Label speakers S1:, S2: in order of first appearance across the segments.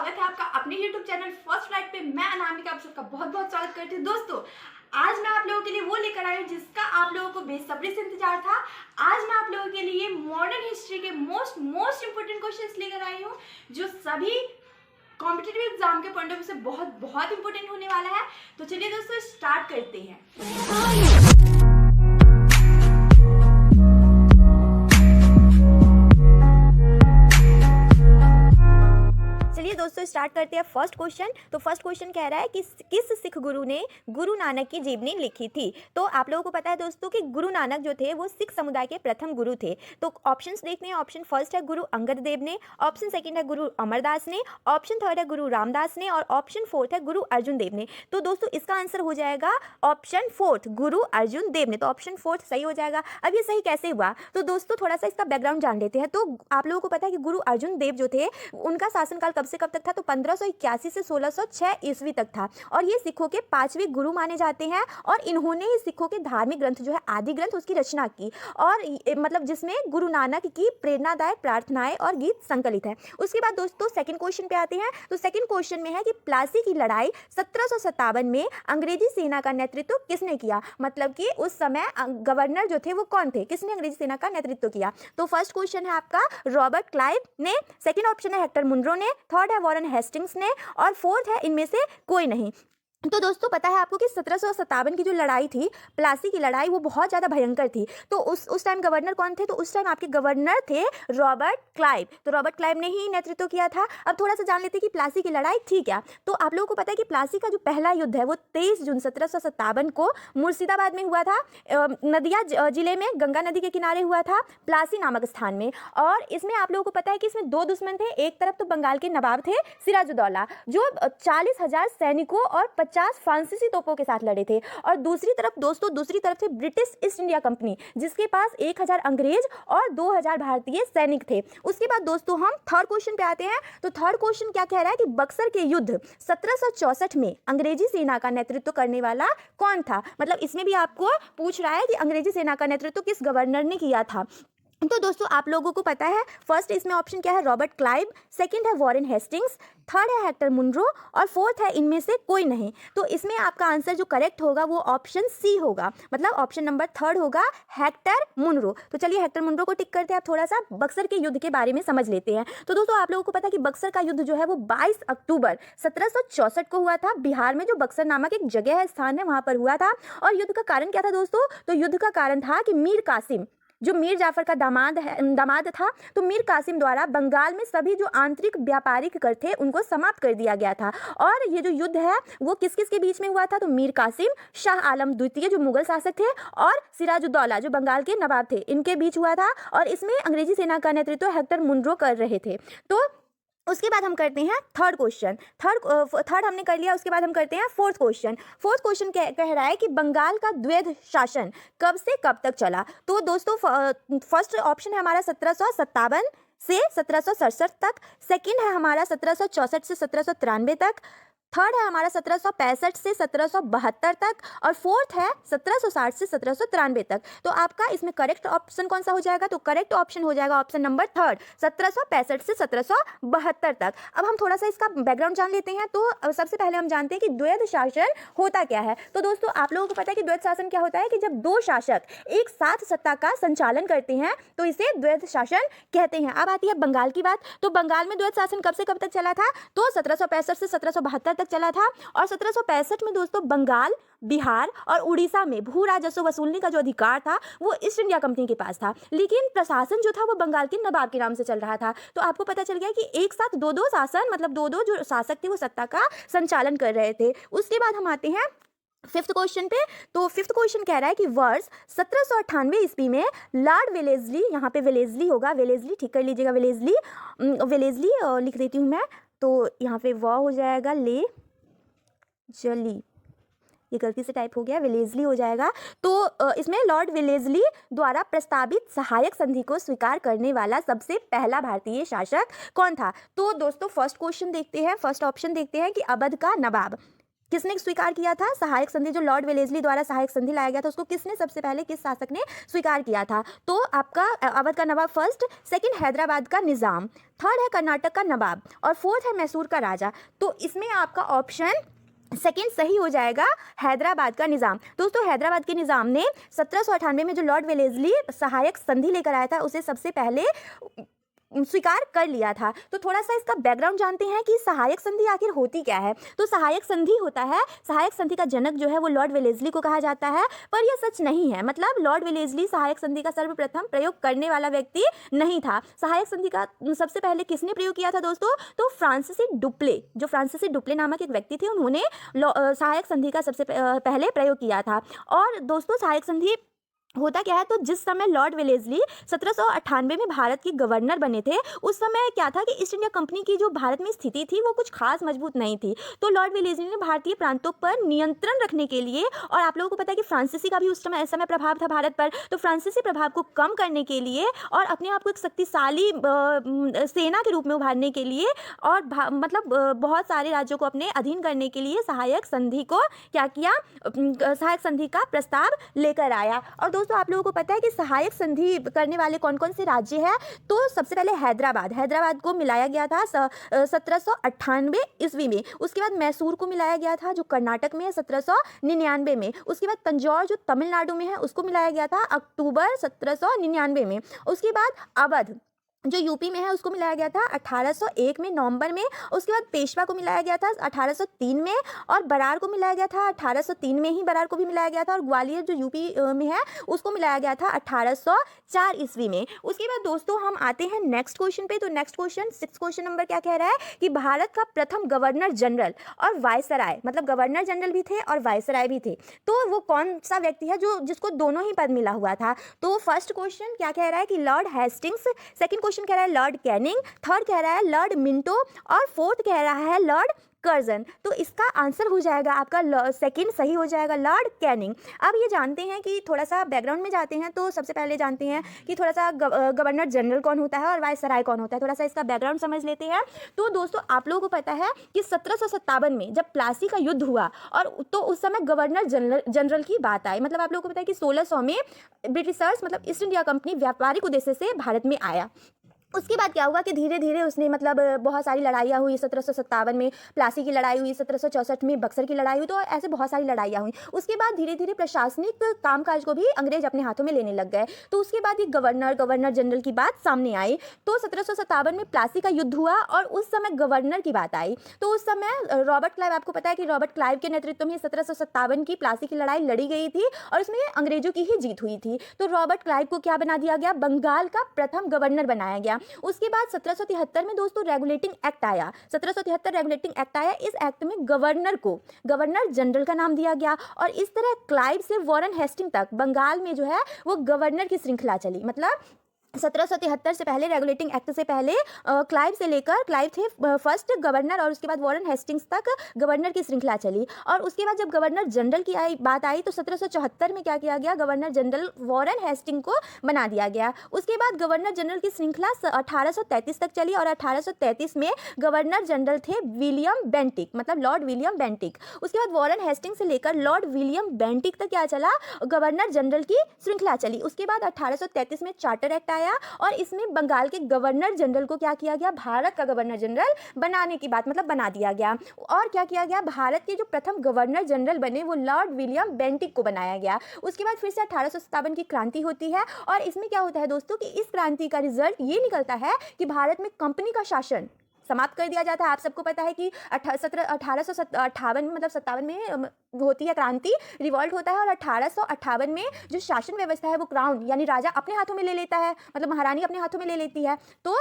S1: स्वागत है आपका अपने YouTube चैनल फर्स्ट फ्लाइट पे। मैं अनामिका आप सबका बहुत बहुत स्वागत करती हूँ। दोस्तों, आज मैं आप लोगों के लिए वो लेकर आई हूँ जिसका आप लोगों को बेसब्री से इंतजार था। आज मैं आप लोगों के लिए मॉडर्न हिस्ट्री के मोस्ट इंपोर्टेंट क्वेश्चंस लेकर आई हूँ जो सभी कॉम्पिटिटिव एग्जाम के पॉइंट ऑफ व्यू से बहुत इंपॉर्टेंट होने वाला है। तो चलिए दोस्तों, स्टार्ट करते हैं। चलिए दोस्तों, स्टार्ट करते हैं फर्स्ट क्वेश्चन। तो फर्स्ट क्वेश्चन कह रहा है कि किस सिख गुरु ने गुरु नानक की जीवनी लिखी थी। तो आप लोगों को पता है दोस्तों कि गुरु नानक जो थे वो सिख समुदाय के प्रथम गुरु थे। तो ऑप्शंस देखते हैं। ऑप्शन फर्स्ट है गुरु अंगद देव ने, ऑप्शन सेकंड है गुरु अमरदास ने, ऑप्शन थर्ड है गुरु रामदास ने और ऑप्शन फोर्थ है गुरु अर्जुन देव ने। तो दोस्तों इसका आंसर हो जाएगा ऑप्शन फोर्थ, गुरु अर्जुन देव ने। तो ऑप्शन फोर्थ सही हो जाएगा। अब ये सही कैसे हुआ, तो दोस्तों थोड़ा सा इसका बैकग्राउंड जान लेते हैं। तो आप लोगों को पता है कि गुरु अर्जुन देव जो थे उनका शासनकाल कब से कब तक था, तो 1581 से 1606 ईस्वी तक था। और ये सिखों के 5वें गुरु माने जाते हैं और इन्होंने ही सिखों के धार्मिक ग्रंथ जो है आदि ग्रंथ उसकी रचना की और मतलब जिसमें गुरु नानक की प्रेरणादायक प्रार्थनाएं और गीत संकलित है। उसके बाद दोस्तों सेकंड क्वेश्चन पे आते हैं। तो सेकंड क्वेश्चन में है कि प्लासी की लड़ाई 1757 में अंग्रेजी सेना का नेतृत्व किसने किया। मतलब कि उस समय गवर्नर जो थे वो कौन थे, किसने अंग्रेजी सेना का नेतृत्व किया। तो फर्स्ट क्वेश्चन है आपका रॉबर्ट क्लाइव ने, सेकंड ऑप्शन है हेक्टर मुनरो ने, थर्ड है वॉरेन हेस्टिंग्स ने और फोर्थ है इनमें से कोई नहीं। तो दोस्तों पता है आपको कि 1757 की जो लड़ाई थी, प्लासी की लड़ाई, वो बहुत ज़्यादा भयंकर थी। तो उस टाइम गवर्नर कौन थे, तो उस टाइम आपके गवर्नर थे रॉबर्ट क्लाइव। तो रॉबर्ट क्लाइव ने ही नेतृत्व किया था। अब थोड़ा सा जान लेते हैं कि प्लासी की लड़ाई थी क्या। तो आप लोगों को पता है कि प्लासी का जो पहला युद्ध है वो 23 जून 1757 को मुर्शिदाबाद में हुआ था। नदिया जिले में गंगा नदी के किनारे हुआ था, प्लासी नामक स्थान में। और इसमें आप लोगों को पता है कि इसमें दो दुश्मन थे। एक तरफ तो बंगाल के नवाब थे सिराजुद्दौला, जो 40,000 सैनिकों और 50 फ्रांसीसी तोपों के साथ लड़े थे। और दूसरी तरफ थे ब्रिटिश ईस्ट इंडिया कंपनी, जिसके पास 1000 अंग्रेज और 2000 भारतीय सैनिक थे। उसके बाद दोस्तों हम थर्ड क्वेश्चन पे आते हैं। तो थर्ड क्वेश्चन क्या कह रहा है कि बक्सर के युद्ध 1764 में अंग्रेजी सेना का नेतृत्व करने वाला कौन था। मतलब इसमें भी आपको पूछ रहा है कि अंग्रेजी सेना का नेतृत्व किस गवर्नर ने किया था। तो दोस्तों आप लोगों को पता है फर्स्ट इसमें ऑप्शन क्या है, रॉबर्ट क्लाइव, सेकंड है वॉरेन हेस्टिंग्स, थर्ड है हेक्टर मुनरो और फोर्थ है इनमें से कोई नहीं। तो इसमें आपका आंसर जो करेक्ट होगा वो ऑप्शन सी होगा, मतलब ऑप्शन नंबर थर्ड होगा हेक्टर मुनरो। तो चलिए हेक्टर मुनरो को टिक करते हैं। आप थोड़ा सा बक्सर के युद्ध के बारे में समझ लेते हैं। तो दोस्तों आप लोगों को पता है कि बक्सर का युद्ध जो है वो 22 अक्टूबर 1764 को हुआ था। बिहार में जो बक्सर नामक एक जगह है, स्थान है, वहां पर हुआ था। और युद्ध का कारण क्या था दोस्तों, तो युद्ध का कारण था कि मीर कासिम जो मीर जाफर का दामाद था, तो मीर कासिम द्वारा बंगाल में सभी जो आंतरिक व्यापारिक कर थे उनको समाप्त कर दिया गया था। और ये जो युद्ध है वो किस किस के बीच में हुआ था, तो मीर कासिम, शाह आलम द्वितीय जो मुगल शासक थे और सिराजुद्दौला जो बंगाल के नवाब थे, इनके बीच हुआ था। और इसमें अंग्रेजी सेना का नेतृत्व हेक्टर मुनरो कर रहे थे। तो उसके बाद हम करते हैं थर्ड क्वेश्चन। थर्ड हमने कर लिया। उसके बाद हम करते हैं फोर्थ क्वेश्चन। फोर्थ क्वेश्चन कह रहा है कि बंगाल का द्वैध शासन कब से कब तक चला। तो दोस्तों फर्स्ट ऑप्शन है हमारा 1757 से 1767 तक, सेकंड है हमारा 1764 से 1793 तक, थर्ड है हमारा 1765 से 1772 तक और फोर्थ है 1760 से 1793 तक। तो आपका इसमें करेक्ट ऑप्शन कौन सा हो जाएगा, तो करेक्ट ऑप्शन हो जाएगा ऑप्शन नंबर थर्ड, 1765 से 1772 तक। अब हम थोड़ा सा इसका बैकग्राउंड जान लेते हैं। तो सबसे पहले हम जानते हैं कि द्वैध शासन होता क्या है। तो दोस्तों आप लोगों को पता है कि द्वैध शासन क्या होता है कि जब दो शासक एक साथ सत्ता का संचालन करते हैं तो इसे द्वैध शासन कहते हैं। अब आती है बंगाल की बात। तो बंगाल में द्वैध शासन कब से कब तक चला था, तो 1765 से 1772 तक चला था। और 1765 में दोस्तों बंगाल, बिहार और उड़ीसा में भू राजस्व वसूलने का जो अधिकार था वो ईस्ट इंडिया कंपनी के पास था, लेकिन प्रशासन जो था वो बंगाल के नवाब के नाम से चल रहा था। तो आपको पता चल गया कि एक साथ दो शासन, मतलब दो जो शासक थे वो सत्ता का संचालन कर रहे थे। उसके बाद हम आते हैं फिफ्थ क्वेश्चन पे। तो फिफ्थ क्वेश्चन कह रहा है कि वर्ष 1798 ईस्वी में लॉर्ड वेलेस्ली, यहाँ पे वेलेस्ली होगा, वेलेस्ली ठीक कर लीजिएगा, वेलेस्ली लिख देती हूँ मैं। तो यहाँ पे वह हो जाएगा ले जली, ये गलती से टाइप हो गया, वेलेस्ली हो जाएगा। तो इसमें लॉर्ड वेलेस्ली द्वारा प्रस्तावित सहायक संधि को स्वीकार करने वाला सबसे पहला भारतीय शासक कौन था। तो दोस्तों फर्स्ट क्वेश्चन देखते हैं, फर्स्ट ऑप्शन देखते हैं कि अवध का नवाब। किसने स्वीकार किया था? सहायक संधि, जो लॉर्ड वेलेस्ली द्वारा सहायक संधि लाया गया था, उसको किसने सबसे पहले, किस शासक ने स्वीकार किया था? तो आपका अवध का नवाब फर्स्ट, सेकंड हैदराबाद का निज़ाम, थर्ड है कर्नाटक का नवाब और फोर्थ है मैसूर का राजा। तो इसमें आपका ऑप्शन सेकेंड सही हो जाएगा, हैदराबाद का निज़ाम। दोस्तों हैदराबाद के निज़ाम ने 1798 में जो लॉर्ड वेलेस्ली सहायक संधि लेकर आया था उसे सबसे पहले स्वीकार कर लिया था। तो थोड़ा सा इसका बैकग्राउंड जानते हैं कि सहायक संधि आखिर होती क्या है। तो सहायक संधि होता है, सहायक संधि का जनक जो है वो लॉर्ड वेलेस्ली को कहा जाता है, पर यह सच नहीं है। मतलब लॉर्ड वेलेस्ली सहायक संधि का सर्वप्रथम प्रयोग करने वाला व्यक्ति नहीं था। सहायक संधि का सबसे पहले किसने प्रयोग किया था दोस्तों? तो फ्रांसीसी डुप्ले, जो फ्रांसीसी डुप्ले नामक एक व्यक्ति थे, उन्होंने सहायक संधि का सबसे पहले प्रयोग किया था। और दोस्तों सहायक संधि होता क्या है, तो जिस समय लॉर्ड वेलेस्ली 1798 में भारत के गवर्नर बने थे, उस समय क्या था कि ईस्ट इंडिया कंपनी की जो भारत में स्थिति थी वो कुछ खास मजबूत नहीं थी। तो लॉर्ड वेलेस्ली ने भारतीय प्रांतों पर नियंत्रण रखने के लिए, और आप लोगों को पता है कि फ्रांसीसी का भी उस समय प्रभाव था भारत पर, तो फ्रांसीसी प्रभाव को कम करने के लिए और अपने आप को एक शक्तिशाली सेना के रूप में उभारने के लिए और मतलब बहुत सारे राज्यों को अपने अधीन करने के लिए सहायक संधि को क्या किया, सहायक संधि का प्रस्ताव लेकर आया। और दोस्तों आप लोगों को पता है कि सहायक संधि करने वाले कौन कौन से राज्य हैं? तो सबसे पहले हैदराबाद को मिलाया गया था 1798 ईस्वी में। उसके बाद मैसूर को मिलाया गया था जो कर्नाटक में है 1799 में। उसके बाद तंजौर जो तमिलनाडु में है उसको मिलाया गया था अक्टूबर 1799 में। उसके बाद अवध जो यूपी में है उसको मिलाया गया था 1801 में नवंबर में। उसके बाद पेशवा को मिलाया गया था 1803 में, और बरार को मिलाया गया था 1803 में ही, बरार को भी मिलाया गया था। और ग्वालियर जो यूपी में है उसको मिलाया गया था 1804 ईस्वी में। उसके बाद दोस्तों हम आते हैं नेक्स्ट क्वेश्चन पे। तो नेक्स्ट क्वेश्चन 6 क्वेश्चन नंबर क्या कह रहा है कि भारत का प्रथम गवर्नर जनरल और वायसराय, मतलब गवर्नर जनरल भी थे और वायसराय भी थे, तो वो कौन सा व्यक्ति है जो जिसको दोनों ही पद मिला हुआ था? तो फर्स्ट क्वेश्चन क्या कह रहा है कि लॉर्ड हेस्टिंग्स, सेकंड क्वेश्चन कह रहा है लॉर्ड कैनिंग, थर्ड कह रहा है लॉर्ड मिंटो और फोर्थ कह रहा है लॉर्ड कर्जन। तो इसका आंसर हो जाएगा आपका सेकंड सही हो जाएगा, लॉर्ड कैनिंग। अब ये जानते हैं कि थोड़ा सा बैकग्राउंड में जाते हैं, तो सबसे पहले जानते हैं कि थोड़ा सा गवर्नर जनरल कौन होता है और वायसराय कौन होता है। थोड़ा सा इसका बैकग्राउंड समझ लेते हैं। तो दोस्तों आप लोगों को पता है कि 1757 में जब प्लासी का युद्ध हुआ, और तो उस समय गवर्नर जनरल की बात आई। मतलब आप लोगों को पता है कि 1600 में ब्रिटिशर्स मतलब ईस्ट इंडिया कंपनी व्यापारिक उद्देश्य से भारत में आया। उसके बाद क्या हुआ कि धीरे धीरे उसने मतलब बहुत सारी लड़ाइयाँ हुई। 1757 में प्लासी की लड़ाई हुई, 1764 में बक्सर की लड़ाई हुई, तो ऐसे बहुत सारी लड़ाइयाँ हुई। उसके बाद धीरे धीरे प्रशासनिक कामकाज को भी अंग्रेज अपने हाथों में लेने लग गए। तो उसके बाद ये गवर्नर जनरल की बात सामने आई। तो 1757 में प्लासी का युद्ध हुआ और उस समय गवर्नर की बात आई। तो उस समय रॉबर्ट क्लाइव, आपको पता है कि रॉबर्ट क्लाइव के नेतृत्व में 1757 की प्लासी की लड़ाई लड़ी गई थी और उसमें अंग्रेजों की ही जीत हुई थी। तो रॉबर्ट क्लाइव को क्या बना दिया गया? बंगाल का प्रथम गवर्नर बनाया गया। उसके बाद 1773 में दोस्तों रेगुलेटिंग एक्ट आया। 1773 रेगुलेटिंग एक्ट आया। इस एक्ट में गवर्नर को गवर्नर जनरल का नाम दिया गया और इस तरह क्लाइव से वॉरेन हेस्टिंग तक बंगाल में जो है वो गवर्नर की श्रृंखला चली। मतलब 1773 से पहले, रेगुलेटिंग एक्ट से पहले क्लाइव से लेकर, क्लाइव थे फर्स्ट गवर्नर और उसके बाद वॉरेन हेस्टिंग्स तक गवर्नर की श्रृंखला चली। और उसके बाद जब गवर्नर जनरल की बात आई तो 1774 में क्या किया गया? गवर्नर जनरल वॉरेन हेस्टिंग को बना दिया गया। उसके बाद गवर्नर जनरल की श्रृंखला 1833 तक चली और 1833 में गवर्नर जनरल थे विलियम बेंटिक, मतलब लॉर्ड विलियम बेंटिक। उसके बाद वॉरेन हेस्टिंग से लेकर लॉर्ड विलियम बेंटिक तक क्या चला? गवर्नर जनरल की श्रृंखला चली। उसके बाद 1833 में चार्टर एक्ट और इसमें बंगाल के गवर्नर जनरल को क्या किया गया? भारत का गवर्नर जनरल बनाने की बात, मतलब बना दिया गया। और क्या किया गया? भारत के जो प्रथम गवर्नर जनरल बने वो लॉर्ड विलियम बेंटिक को बनाया गया। उसके बाद फिर से 1857 की क्रांति होती है और इसमें क्या होता है दोस्तों कि इस क्रांति का रिजल्ट ये निकलता है कि भारत में कंपनी का शासन समाप्त कर दिया जाता है। आप सबको पता है कि 1858 में, मतलब 57 में होती है क्रांति, रिवॉल्ट होता है और 1858 में जो शासन व्यवस्था है वो क्राउन यानी राजा अपने हाथों में ले लेता है, मतलब महारानी अपने हाथों में ले लेती है। तो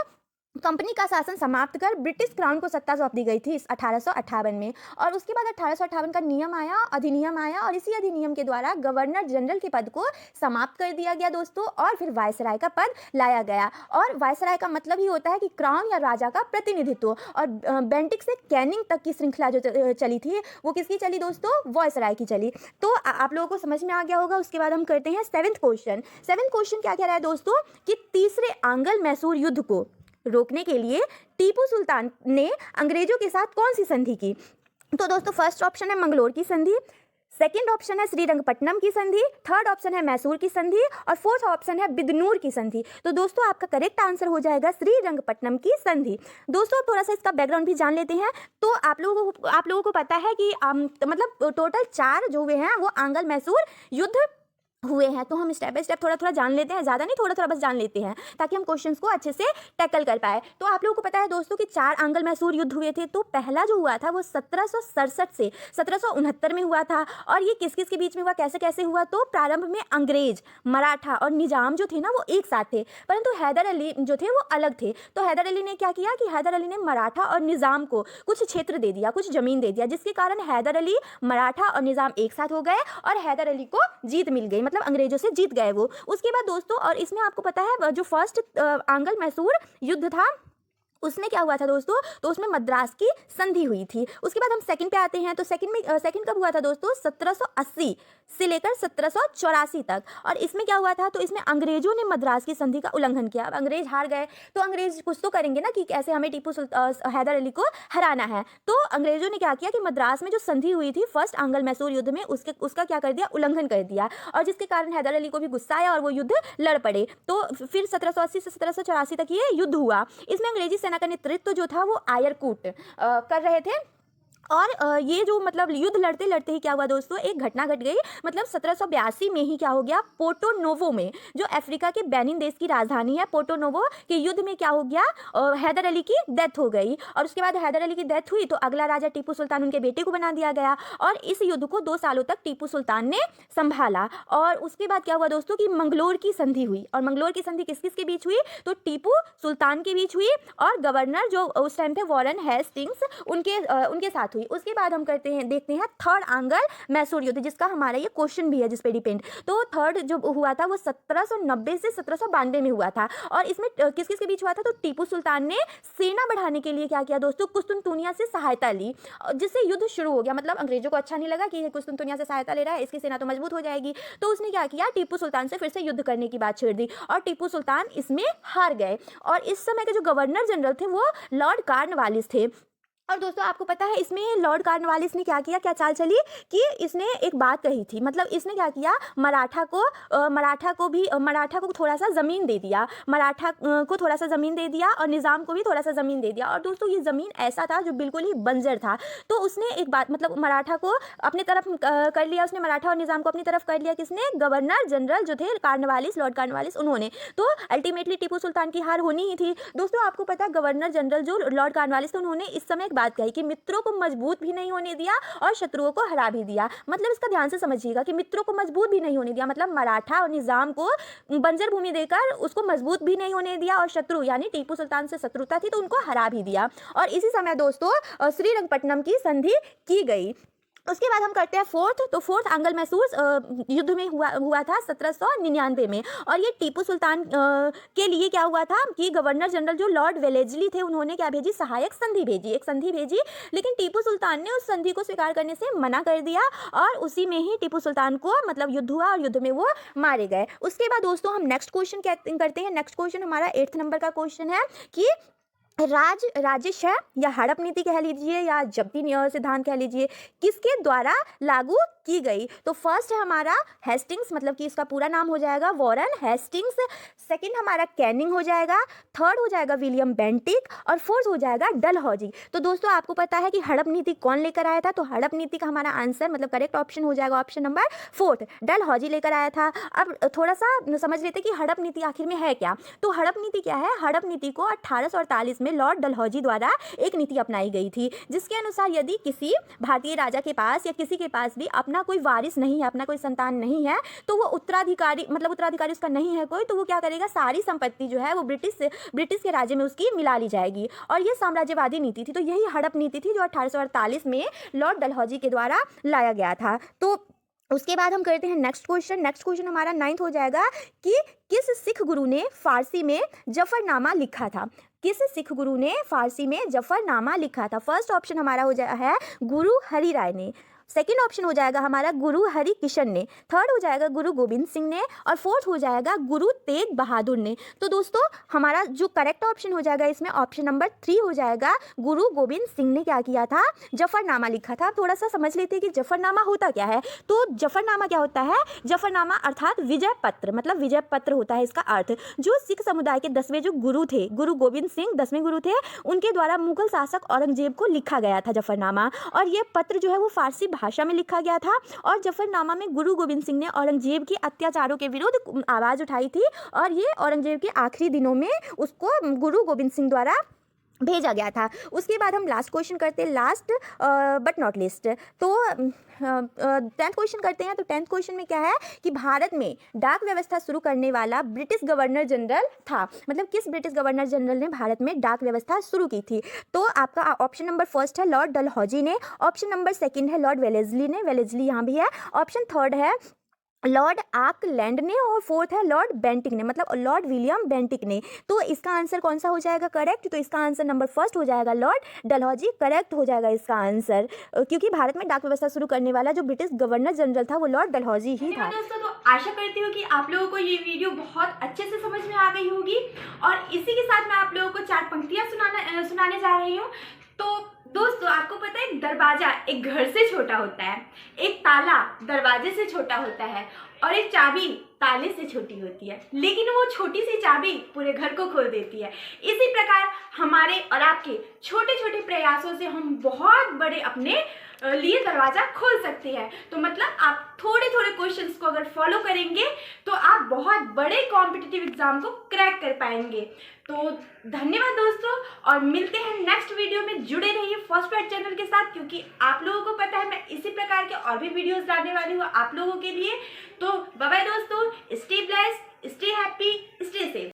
S1: कंपनी का शासन समाप्त कर ब्रिटिश क्राउन को सत्ता सौंप दी गई थी इस 1858 में। और उसके बाद 1858 का नियम आया, अधिनियम आया और इसी अधिनियम के द्वारा गवर्नर जनरल के पद को समाप्त कर दिया गया दोस्तों, और फिर वायसराय का पद लाया गया। और वायसराय का मतलब ही होता है कि क्राउन या राजा का प्रतिनिधित्व। और बेंटिक से कैनिंग तक की श्रृंखला जो चली थी वो किसकी चली दोस्तों? वायसराय की चली। तो आप लोगों को समझ में आ गया होगा। उसके बाद हम करते हैं 7th क्वेश्चन। 7th क्वेश्चन क्या कह रहा है दोस्तों कि तीसरे आंग्ल मैसूर युद्ध को रोकने के लिए टीपू सुल्तान ने अंग्रेजों के साथ कौन सी संधि की? तो दोस्तों फर्स्ट ऑप्शन है मंगलोर की संधि, सेकंड ऑप्शन है श्रीरंगपट्टनम की संधि, थर्ड ऑप्शन है मैसूर की संधि और फोर्थ ऑप्शन है बिदनूर की संधि। तो दोस्तों आपका करेक्ट आंसर हो जाएगा श्रीरंगपट्टनम की संधि। दोस्तों थोड़ा सा इसका बैकग्राउंड भी जान लेते हैं। तो आप लोगों को पता है कि मतलब टोटल 4 जो हुए हैं वो आंगल मैसूर युद्ध हुए हैं। तो हम स्टेप बाय स्टेप थोड़ा थोड़ा जान लेते हैं, ज़्यादा नहीं, थोड़ा थोड़ा बस जान लेते हैं ताकि हम क्वेश्चंस को अच्छे से टैकल कर पाए। तो आप लोगों को पता है दोस्तों कि 4 आंगल मैसूर युद्ध हुए थे। तो पहला जो हुआ था वो 1767 से 1769 में हुआ था। और ये किस किस के बीच में हुआ, कैसे कैसे हुआ? तो प्रारंभ में अंग्रेज, मराठा और निजाम जो थे ना वो एक साथ थे, परंतु हैदर अली जो थे वो अलग थे। तो हैदर अली ने क्या किया कि हैदर अली ने मराठा और निजाम को कुछ क्षेत्र दे दिया, कुछ जमीन दे दिया, जिसके कारण हैदर अली, मराठा और निजाम एक साथ हो गए और हैदर अली को जीत मिल गई, मतलब अंग्रेजों से जीत गए वो। उसके बाद दोस्तों, और इसमें आपको पता है जो फर्स्ट आंगल मैसूर युद्ध था उसमें क्या हुआ था दोस्तों? तो उसमें मद्रास की संधि हुई थी। उसके बाद हम सेकंड पे आते हैं। तो सेकंड कब हुआ था दोस्तों? 1780 से लेकर 1784 तक। और इसमें क्या हुआ था? तो इसमें अंग्रेजों ने मद्रास की संधि का उल्लंघन किया। अब अंग्रेज हार गए तो अंग्रेज कुछ तो करेंगे ना कि कैसे हमें हैदर अली को हराना है। तो अंग्रेजों ने क्या किया कि मद्रास में जो संधि हुई थी फर्स्ट आंगल मैसूर युद्ध में उसका क्या कर दिया? उल्लंघन कर दिया। और जिसके कारण हैदर अली को भी गुस्सा आया और वो युद्ध लड़ पड़े। तो फिर 1780 से 1784 तक ये युद्ध हुआ। इसमें अंग्रेजी सेना का नेतृत्व जो था वो आयरकूट कर रहे थे। और ये जो मतलब युद्ध लड़ते लड़ते ही क्या हुआ दोस्तों? एक घटना घट गई। मतलब 1782 में ही क्या हो गया? पोर्टो नोवो में, जो अफ्रीका के बेनिन देश की राजधानी है, पोर्टो नोवो के युद्ध में क्या हो गया? हैदर अली की डेथ हो गई। और उसके बाद हैदर अली की डेथ हुई तो अगला राजा टीपू सुल्तान उनके बेटे को बना दिया गया। और इस युद्ध को 2 सालों तक टीपू सुल्तान ने संभाला। और उसके बाद क्या हुआ दोस्तों कि मंगलोर की संधि हुई। और मंगलोर की संधि किस किस के बीच हुई? तो सुल्तान के बीच हुई और गवर्नर जो उस टाइम पे वॉरेन हेस्टिंग्स उनके साथ हुई। उसके बाद हम देखते हैं थर्ड आंगल मैसूर युद्ध, जिसका हमारा ये क्वेश्चन भी है जिस पे डिपेंड। तो थर्ड जो हुआ था वो 1790 से 1792 में हुआ था। और इसमें किस किस के बीच हुआ था? तो टीपू सुल्तान ने सेना बढ़ाने के लिए क्या किया दोस्तों? कुस्तुनतुनिया से सहायता ली, जिससे युद्ध शुरू हो गया। मतलब अंग्रेजों को अच्छा नहीं लगा कि कुस्तुनतुनिया से सहायता ले रहा है, इसकी सेना तो मजबूत हो जाएगी। तो उसने क्या किया? टीपू सुल्तान से फिर से युद्ध करने की बात छेड़ दी और टीपू सुल्तान इसमें हार गए। और इस समय के जो गवर्नर जनरल थे वो लॉर्ड कॉर्नवालिस थे। और दोस्तों आपको पता है इसमें लॉर्ड कॉर्नवालिस ने क्या किया, क्या चाल चली कि इसने एक बात कही थी। मतलब इसने क्या किया? मराठा को थोड़ा सा ज़मीन दे दिया, मराठा को थोड़ा सा ज़मीन दे दिया और निज़ाम को भी थोड़ा सा ज़मीन दे दिया। और दोस्तों ये ज़मीन ऐसा था जो बिल्कुल ही बंजर था। तो उसने एक बात, मतलब मराठा को अपनी तरफ कर लिया, उसने मराठा और निज़ाम को अपनी तरफ कर लिया। किसने? गवर्नर जनरल जो थे लॉर्ड कॉर्नवालिस, उन्होंने। तो अल्टीमेटली टीपू सुल्तान की हार होनी ही थी। दोस्तों आपको पता है गवर्नर जनरल जो लॉर्ड कॉर्नवालिस थे उन्होंने इस समय बात कही कि मित्रों को मजबूत भी नहीं होने दिया और शत्रुओं को हरा भी दिया। मतलब इसका ध्यान से समझिएगा कि मित्रों को मजबूत भी नहीं होने दिया, मतलब मराठा और निजाम को बंजर भूमि देकर उसको मजबूत भी नहीं होने दिया, और शत्रु यानी टीपू सुल्तान से शत्रुता थी तो उनको हरा भी दिया। और इसी समय दोस्तों श्रीरंगपट्टनम की संधि की गई। उसके बाद हम करते हैं फोर्थ। तो फोर्थ आंगल मैसूर युद्ध में हुआ था 1799 में। और ये टीपू सुल्तान के लिए क्या हुआ था कि गवर्नर जनरल जो लॉर्ड वेलेस्ली थे उन्होंने क्या भेजी? सहायक संधि भेजी, एक संधि भेजी। लेकिन टीपू सुल्तान ने उस संधि को स्वीकार करने से मना कर दिया और उसी में ही टीपू सुल्तान को मतलब युद्ध हुआ और युद्ध में वो मारे गए। उसके बाद दोस्तों हम नेक्स्ट क्वेश्चन करते हैं। नेक्स्ट क्वेश्चन हमारा 8th नंबर का क्वेश्चन है कि राजशिह या हड़प नीति कह लीजिए या जब्ती सिद्धांत कह लीजिए, किसके द्वारा लागू की गई? तो फर्स्ट है हमारा हेस्टिंग्स, मतलब कि इसका पूरा नाम हो जाएगा वॉरेन हेस्टिंग्स। सेकंड हमारा कैनिंग हो जाएगा। थर्ड हो जाएगा विलियम बेंटिक और फोर्थ हो जाएगा डलहौजी। तो दोस्तों आपको पता है कि हड़प नीति कौन लेकर आया था? तो हड़प नीति का हमारा आंसर मतलब करेक्ट ऑप्शन हो जाएगा ऑप्शन नंबर 4, डलहौजी लेकर आया था। अब थोड़ा सा समझ लेते कि हड़प नीति आखिर में है क्या। तो हड़प नीति क्या है? हड़प नीति को 1848 में लॉर्ड डलहौजी द्वारा एक नीति अपनाई गई थी, जिसके अनुसार यदि किसी भारतीय राजा के पास या किसी के पास भी अपना कोई वारिस नहीं है, अपना कोई संतान नहीं है, तो वो उत्तराधिकारी उसका नहीं है कोई, तो वो क्या करेगा? सारी संपत्ति जो है वो ब्रिटिश के राज्य में उसकी मिला ली जाएगी। और ये साम्राज्यवादी नीति थी। तो यही हड़प नीति थी जो 1848 में लॉर्ड डलहौजी के द्वारा लाया गया था। तो उसके बाद हम करते हैं नेक्स्ट क्वेश्चन हमारा 9th हो जाएगा कि किस सिख गुरु ने फारसी में जफरनामा लिखा था? किस सिख गुरु ने फारसी में जफरनामा लिखा था? फर्स्ट ऑप्शन हमारा है गुरु हरि राय ने। सेकंड ऑप्शन हो जाएगा हमारा गुरु हरि किशन ने, थर्ड हो जाएगा गुरु गोविंद सिंह ने, और फोर्थ हो जाएगा गुरु तेग बहादुर ने। तो दोस्तों हमारा जो करेक्ट ऑप्शन हो जाएगा इसमें ऑप्शन नंबर 3 हो जाएगा। गुरु गोविंद सिंह ने क्या किया था, जफरनामा लिखा था। थोड़ा सा समझ लेते हैं कि जफरनामा होता क्या है। तो जफरनामा क्या होता है, जफरनामा अर्थात विजय पत्र, मतलब विजय पत्र होता है इसका अर्थ। जो सिख समुदाय के 10वें जो गुरु थे, गुरु गोविंद सिंह 10वें गुरु थे, उनके द्वारा मुगल शासक औरंगजेब को लिखा गया था जफरनामा। और ये पत्र जो है वो फारसी भाषा में लिखा गया था। और जफरनामा में गुरु गोविंद सिंह ने औरंगजेब के अत्याचारों के विरुद्ध आवाज़ उठाई थी, और ये औरंगजेब के आखिरी दिनों में उसको गुरु गोविंद सिंह द्वारा भेजा गया था। उसके बाद हम लास्ट क्वेश्चन करते हैं, लास्ट बट नॉट लिस्ट। तो 10th क्वेश्चन करते हैं। तो 10th क्वेश्चन में क्या है कि भारत में डाक व्यवस्था शुरू करने वाला ब्रिटिश गवर्नर जनरल था, मतलब किस ब्रिटिश गवर्नर जनरल ने भारत में डाक व्यवस्था शुरू की थी। तो आपका ऑप्शन नंबर फर्स्ट है लॉर्ड डलहौजी ने, ऑप्शन नंबर सेकंड है लॉर्ड वेलेस्ली ने, वेलेस्ली यहाँ भी है, ऑप्शन थर्ड है लॉर्ड आकलैंड ने, और फोर्थ है लॉर्ड बेंटिक ने, मतलब लॉर्ड विलियम बेंटिक ने। तो इसका आंसर कौन सा हो जाएगा करेक्ट, तो इसका आंसर नंबर फर्स्ट हो जाएगा लॉर्ड डलहौजी, करेक्ट हो जाएगा इसका आंसर, क्योंकि भारत में डाक व्यवस्था शुरू करने वाला जो ब्रिटिश गवर्नर जनरल था वो लॉर्ड डलहौजी ही था।
S2: दोस्तों तो आशा करती हूँ कि आप लोगों को ये वीडियो बहुत अच्छे से समझ में आ गई होगी, और इसी के साथ मैं आप लोगों को 4 पंक्तियाँ सुनाने जा रही हूँ। तो दोस्तों आपको पता है एक दरवाजा एक घर से छोटा होता है, एक ताला दरवाजे से छोटा होता है, और एक चाबी ताले से छोटी होती है, लेकिन वो छोटी सी चाबी पूरे घर को खोल देती है। इसी प्रकार हमारे और आपके छोटे छोटे प्रयासों से हम बहुत बड़े अपने लिए दरवाजा खोल सकते हैं। तो मतलब आप थोड़े थोड़े क्वेश्चंस को अगर फॉलो करेंगे तो आप बहुत बड़े कॉम्पिटिटिव एग्जाम को क्रैक कर पाएंगे। तो धन्यवाद दोस्तों, और मिलते हैं नेक्स्ट वीडियो में। जुड़े रहिए फर्स्ट पार्ट चैनल के साथ, क्योंकि आप लोगों को पता है मैं इसी प्रकार के और भी वीडियोस लाने वाली हूँ आप लोगों के लिए। तो बाय बाय दोस्तों, stay blessed, stay happy, stay safe.